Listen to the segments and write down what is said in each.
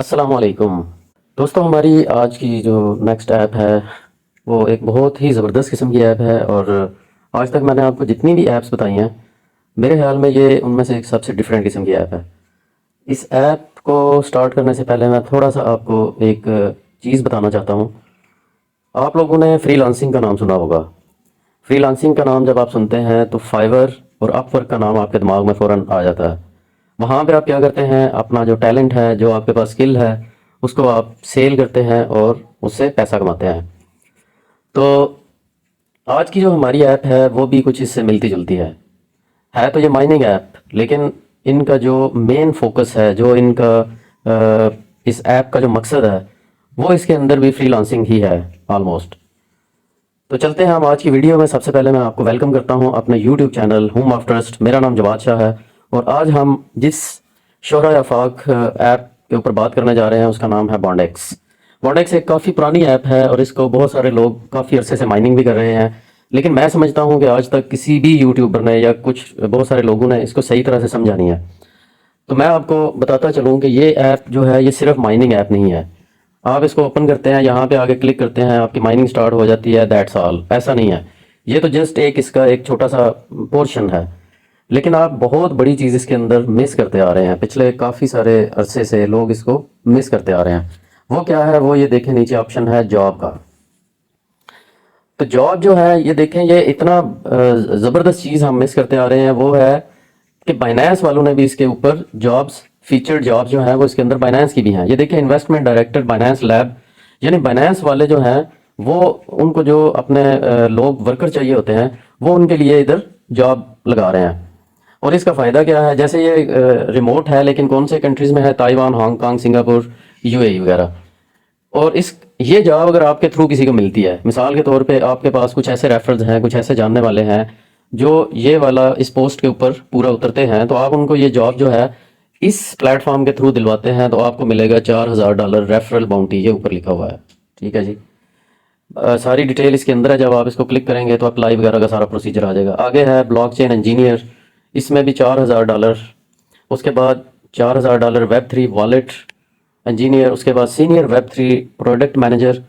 अस्सलाम वालेकुम दोस्तों। हमारी आज की जो नेक्स्ट ऐप है वो एक बहुत ही ज़बरदस्त किस्म की ऐप है। और आज तक मैंने आपको जितनी भी ऐप्स बताई हैं, मेरे ख्याल में ये उनमें से एक सबसे डिफरेंट किस्म की ऐप है। इस ऐप को स्टार्ट करने से पहले मैं थोड़ा सा आपको एक चीज़ बताना चाहता हूँ। आप लोगों ने फ्रीलांसिंग का नाम सुना होगा। फ्रीलांसिंग का नाम जब आप सुनते हैं तो फाइवर और अपवर्क का नाम आपके दिमाग में फ़ौरन आ जाता है। वहाँ पे आप क्या करते हैं, अपना जो टैलेंट है, जो आपके पास स्किल है, उसको आप सेल करते हैं और उससे पैसा कमाते हैं। तो आज की जो हमारी ऐप है वो भी कुछ इससे मिलती जुलती है तो ये माइनिंग ऐप, लेकिन इनका जो मेन फोकस है, जो इनका इस ऐप का जो मकसद है, वो इसके अंदर भी फ्रीलांसिंग ही है ऑलमोस्ट। तो चलते हैं हम आज की वीडियो में। सबसे पहले मैं आपको वेलकम करता हूं अपने YouTube channel home of trust. मेरा नाम जवाद शाह है और आज हम जिस शोहरा आफाक ऐप के ऊपर बात करने जा रहे हैं उसका नाम है बॉन्डेक्स। बॉन्डेक्स एक काफ़ी पुरानी ऐप है और इसको बहुत सारे लोग काफ़ी अरसे से माइनिंग भी कर रहे हैं, लेकिन मैं समझता हूं कि आज तक किसी भी यूट्यूबर ने या कुछ बहुत सारे लोगों ने इसको सही तरह से समझा नहीं है। तो मैं आपको बताता चलूँ कि ये ऐप जो है ये सिर्फ माइनिंग ऐप नहीं है। आप इसको ओपन करते हैं, यहाँ पे आगे क्लिक करते हैं, आपकी माइनिंग स्टार्ट हो जाती है, दैट्स ऑल। ऐसा नहीं है। ये तो जस्ट एक इसका एक छोटा सा पोर्शन है, लेकिन आप बहुत बड़ी चीज़ इसके अंदर मिस करते आ रहे हैं। पिछले काफ़ी सारे अरसे से लोग इसको मिस करते आ रहे हैं। वो क्या है, वो ये देखें, नीचे ऑप्शन है जॉब का। तो जॉब जो है ये देखें, ये इतना ज़बरदस्त चीज़ हम मिस करते आ रहे हैं। वो है कि बाइनेंस वालों ने भी इसके ऊपर जॉब्स, फीचर्ड जॉब्स जो हैं वो इसके अंदर बाइनेंस की भी हैं। ये देखिए, इन्वेस्टमेंट डायरेक्टर बाइनेंस लैब, यानी बाइनेंस वाले जो हैं वो, उनको जो अपने लोग वर्कर चाहिए होते हैं वो उनके लिए इधर जॉब लगा रहे हैं। और इसका फ़ायदा क्या है, जैसे ये रिमोट है, लेकिन कौन से कंट्रीज़ में है, ताइवान, हांगकांग, सिंगापुर, यूएई वगैरह। और इस ये जॉब अगर आपके थ्रू किसी को मिलती है, मिसाल के तौर पे आपके पास कुछ ऐसे रेफरल्स हैं, कुछ ऐसे जानने वाले हैं जो ये वाला इस पोस्ट के ऊपर पूरा उतरते हैं, तो आप उनको ये जॉब जो है इस प्लेटफॉर्म के थ्रू दिलवाते हैं तो आपको मिलेगा $4000 रेफरल बाउंटी। ये ऊपर लिखा हुआ है, ठीक है जी। सारी डिटेल इसके अंदर है। जब आप इसको क्लिक करेंगे तो अप्लाई वगैरह का सारा प्रोसीजर आ जाएगा। आगे है ब्लॉकचेन इंजीनियर, इसमें भी $4000। उसके बाद $4000 वेब3 वॉलेट इंजीनियर। उसके बाद senior Web3 product manager,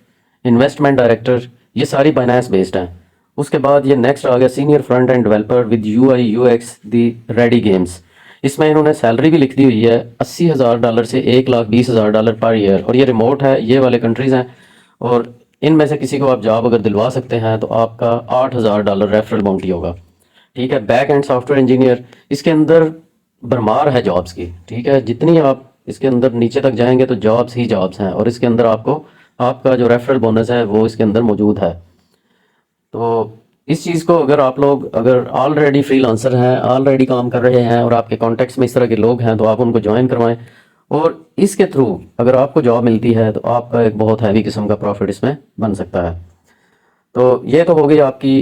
investment director. ये सारी बाइनेंस बेस्ड हैं। उसके बाद ये नेक्स्ट आ गया senior front end developer with UI UX the ready games. इसमें इन्होंने सैलरी भी लिख दी हुई है $80,000 से $1,20,000 पर ईयर, और ये रिमोट है, ये वाले कंट्रीज़ हैं। और इनमें से किसी को आप जॉब अगर दिलवा सकते हैं तो आपका $8,000 रेफरल बाउंटी होगा, ठीक है। बैक एंड सॉफ्टवेयर इंजीनियर, इसके अंदर भरमार है जॉब्स की, ठीक है। जितनी आप इसके अंदर नीचे तक जाएंगे तो जॉब्स ही जॉब्स हैं, और इसके अंदर आपको आपका जो रेफरल बोनस है वो इसके अंदर मौजूद है। तो इस चीज़ को अगर आप लोग अगर ऑलरेडी फ्रीलांसर हैं, ऑलरेडी काम कर रहे हैं और आपके कॉन्टेक्ट्स में इस तरह के लोग हैं तो आप उनको ज्वाइन करवाएं, और इसके थ्रू अगर आपको जॉब मिलती है तो आपका एक बहुत हैवी किस्म का प्रॉफिट इसमें बन सकता है। तो ये तो हो गई आपकी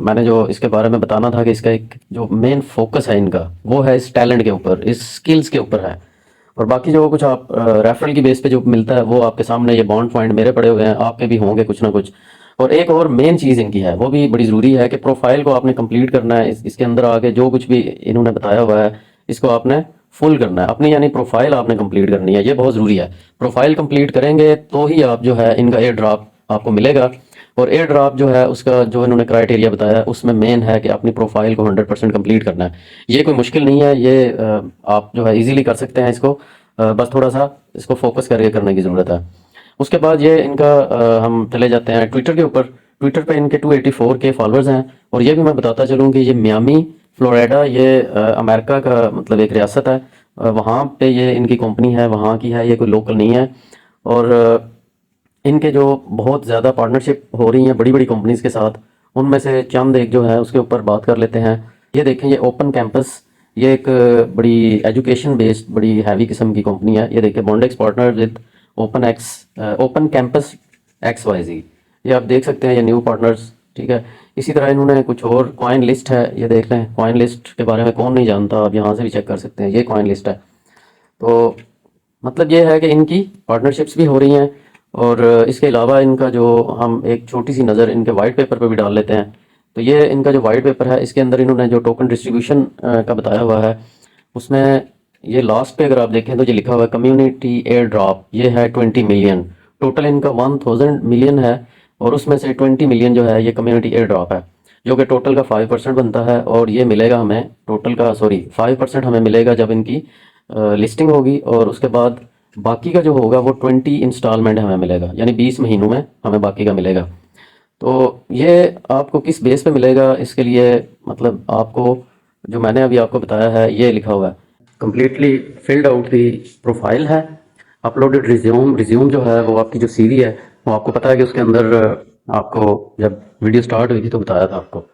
मैंने जो इसके बारे में बताना था कि इसका एक जो मेन फोकस है इनका, वो है इस टैलेंट के ऊपर, इस स्किल्स के ऊपर है। और बाकी जो कुछ आप रेफरल की बेस पे जो मिलता है वो आपके सामने, ये बॉन्ड पॉइंट मेरे पड़े हुए हैं, आपके भी होंगे कुछ ना कुछ। और एक और मेन चीज़ इनकी है, वो भी बड़ी ज़रूरी है कि प्रोफाइल को आपने कंप्लीट करना है। इसके अंदर आके जो कुछ भी इन्होंने बताया हुआ है इसको आपने फुल करना है अपनी, यानी प्रोफाइल आपने कंप्लीट करनी है। ये बहुत ज़रूरी है। प्रोफाइल कंप्लीट करेंगे तो ही आप जो है इनका एयर ड्रॉप आपको मिलेगा। और एयर ड्रॉप जो है उसका जो इन्होंने क्राइटेरिया बताया है उसमें मेन है कि अपनी प्रोफाइल को 100% कंप्लीट करना है। ये कोई मुश्किल नहीं है, ये आप जो है इजीली कर सकते हैं इसको। बस थोड़ा सा इसको फोकस करके करने की ज़रूरत है। उसके बाद ये इनका हम चले जाते हैं ट्विटर के ऊपर। ट्विटर पे इनके 284 के फॉलोअर्स हैं। और ये भी मैं बताता चलूँ कि ये मियामी फ्लोरिडा, ये अमेरिका का मतलब एक रियासत है। वहाँ पे ये इनकी कंपनी है, वहाँ की है, ये कोई लोकल नहीं है। और इनके जो बहुत ज़्यादा पार्टनरशिप हो रही हैं बड़ी बड़ी कंपनीज़ के साथ, उनमें से चंद एक जो है उसके ऊपर बात कर लेते हैं। ये देखें, ये ओपन कैंपस, ये एक बड़ी एजुकेशन बेस्ड बड़ी हैवी किस्म की कंपनी है। ये देखिए, Bondex partner with open campus XYZ। ये आप देख सकते हैं, ये न्यू पार्टनर्स, ठीक है। इसी तरह इन्होंने कुछ और, कॉइन लिस्ट है, ये देख लें। कॉइन लिस्ट के बारे में कौन नहीं जानता, आप यहाँ से भी चेक कर सकते हैं, ये कॉइन लिस्ट है। तो मतलब ये है कि इनकी पार्टनरशिप्स भी हो रही हैं। और इसके अलावा इनका जो, हम एक छोटी सी नज़र इनके वाइट पेपर पर भी डाल लेते हैं। तो ये इनका जो वाइट पेपर है इसके अंदर इन्होंने जो टोकन डिस्ट्रीब्यूशन का बताया हुआ है उसमें ये लास्ट पे अगर आप देखें तो ये लिखा हुआ है कम्युनिटी एयर ड्रॉप, ये है 20 मिलियन। टोटल इनका 1000 मिलियन है और उसमें से 20 मिलियन जो है ये कम्युनिटी एयर ड्रॉप है, जो कि टोटल का 5% बनता है। और ये मिलेगा हमें टोटल का, सॉरी 5% हमें मिलेगा जब इनकी लिस्टिंग होगी, और उसके बाद बाकी का जो होगा वो 20 इंस्टॉलमेंट हमें मिलेगा, यानी 20 महीनों में हमें बाकी का मिलेगा। तो ये आपको किस बेस पे मिलेगा, इसके लिए मतलब आपको जो मैंने अभी आपको बताया है ये लिखा हुआ है, completely field out the profile है, अपलोडेड रिज्यूम जो है वो आपकी जो सीवी है वो आपको पता है कि उसके अंदर आपको जब वीडियो स्टार्ट हुई थी तो बताया था आपको,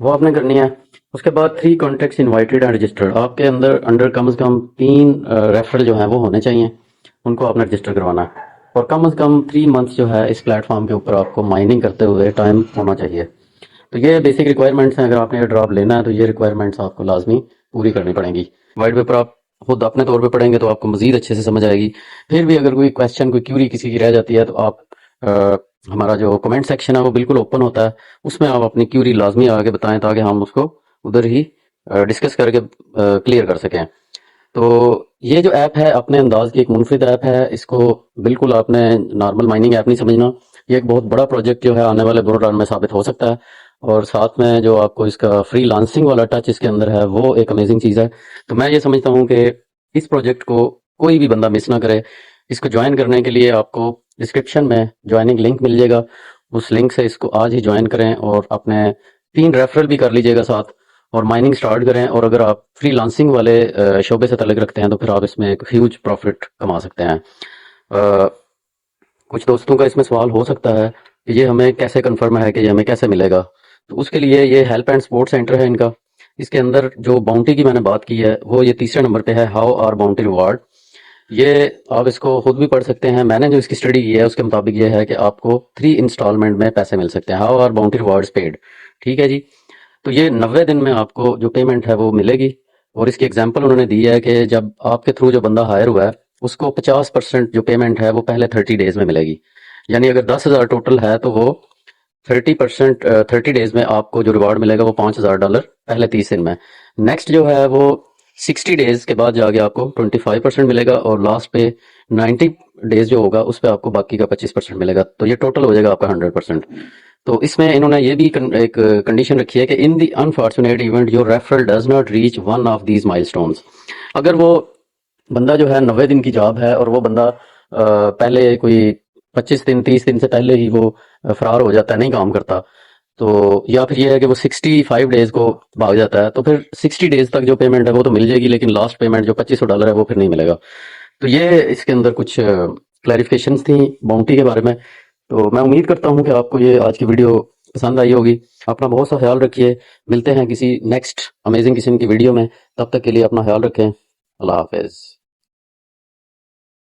वो आपने करनी है। उसके बाद 3 कॉन्टेक्ट्स इनवाइटेड एंड रजिस्टर्ड, आपके अंदर अंडर कम से कम 3 रेफरल जो हैं वो होने चाहिए, उनको आपने रजिस्टर करवाना है। और कम से कम 3 मंथ्स जो है इस प्लेटफॉर्म के ऊपर आपको माइनिंग करते हुए टाइम होना चाहिए। तो ये बेसिक रिक्वायरमेंट्स हैं, अगर आपने ये ड्रॉप लेना है तो ये रिक्वायरमेंट्स आपको लाजमी पूरी करनी पड़ेंगी। वाइट पेपर आप खुद अपने तौर पे पढ़ेंगे तो आपको मजीद अच्छे से समझ आएगी। फिर भी अगर कोई क्वेश्चन, कोई क्यूरी किसी की रह जाती है तो आप हमारा जो कमेंट सेक्शन है वो बिल्कुल ओपन होता है, उसमें आप अपनी क्यूरी लाजमी आगे बताएं ताकि हम उसको उधर ही डिस्कस करके क्लियर कर सकें। तो ये जो ऐप है अपने अंदाज की एक मुनफिद ऐप है, इसको बिल्कुल आपने नॉर्मल माइनिंग ऐप नहीं समझना। ये एक बहुत बड़ा प्रोजेक्ट जो है आने वाले बुरे रन में साबित हो सकता है, और साथ में जो आपको इसका फ्री लांसिंग वाला टच इसके अंदर है वो एक अमेजिंग चीज़ है। तो मैं ये समझता हूँ कि इस प्रोजेक्ट को कोई भी बंदा मिस ना करे। इसको ज्वाइन करने के लिए आपको डिस्क्रिप्शन में ज्वाइनिंग लिंक मिल जाएगा, उस लिंक से इसको आज ही ज्वाइन करें और अपने 3 रेफरल भी कर लीजिएगा साथ, और माइनिंग स्टार्ट करें। और अगर आप फ्रीलांसिंग वाले शोबे से तल्लुक़ रखते हैं तो फिर आप इसमें एक ह्यूज प्रॉफिट कमा सकते हैं। अ, कुछ दोस्तों का इसमें सवाल हो सकता है कि ये हमें कैसे कन्फर्म है कि ये हमें कैसे मिलेगा, तो उसके लिए ये हेल्प एंड सपोर्ट सेंटर है इनका। इसके अंदर जो बाउंटी की मैंने बात की है वो ये तीसरे नंबर पे है, हाउ आर बाउंटी रिवार्ड। ये आप इसको खुद भी पढ़ सकते हैं, मैंने जो इसकी स्टडी की है उसके मुताबिक ये है कि आपको 3 इंस्टॉलमेंट में पैसे मिल सकते हैं, how are bounty rewards paid. ठीक है जी। तो ये 90 दिन में आपको जो पेमेंट है वो मिलेगी, और इसकी एग्जांपल उन्होंने दी है कि जब आपके थ्रू जो बंदा हायर हुआ है उसको 50% जो पेमेंट है वो पहले 30 डेज में मिलेगी। यानी अगर 10,000 टोटल है तो वो 30% 30 डेज में आपको जो रिवार्ड मिलेगा वो $5,000 पहले 30 दिन में। नेक्स्ट जो है वो 60 डेज के बाद जाके आपको 25% मिलेगा, और लास्ट पे 90 डेज जो होगा उस पे आपको बाकी का 25% मिलेगा। तो ये टोटल हो जाएगा आपका 100%। तो इसमें इन्होंने ये भी एक कंडीशन रखी है कि in the unfortunate event your referral does not reach one of these milestones. अगर वो बंदा जो है 90 दिन की जॉब है और वो बंदा पहले कोई 25 दिन 30 दिन से पहले ही वो फरार हो जाता है, नहीं काम करता, तो या फिर ये है कि वो 65 डेज को भाग जाता है, तो फिर 60 डेज तक जो पेमेंट है वो तो मिल जाएगी, लेकिन लास्ट पेमेंट जो $2500 है वो फिर नहीं मिलेगा। तो ये इसके अंदर कुछ क्लैरिफिकेशंस थी बाउंटी के बारे में। तो मैं उम्मीद करता हूँ कि आपको ये आज की वीडियो पसंद आई होगी। अपना बहुत सा ख्याल रखिए, मिलते हैं किसी नेक्स्ट अमेजिंग किस्म की वीडियो में, तब तक के लिए अपना ख्याल रखें। अल्लाह हाफिज़।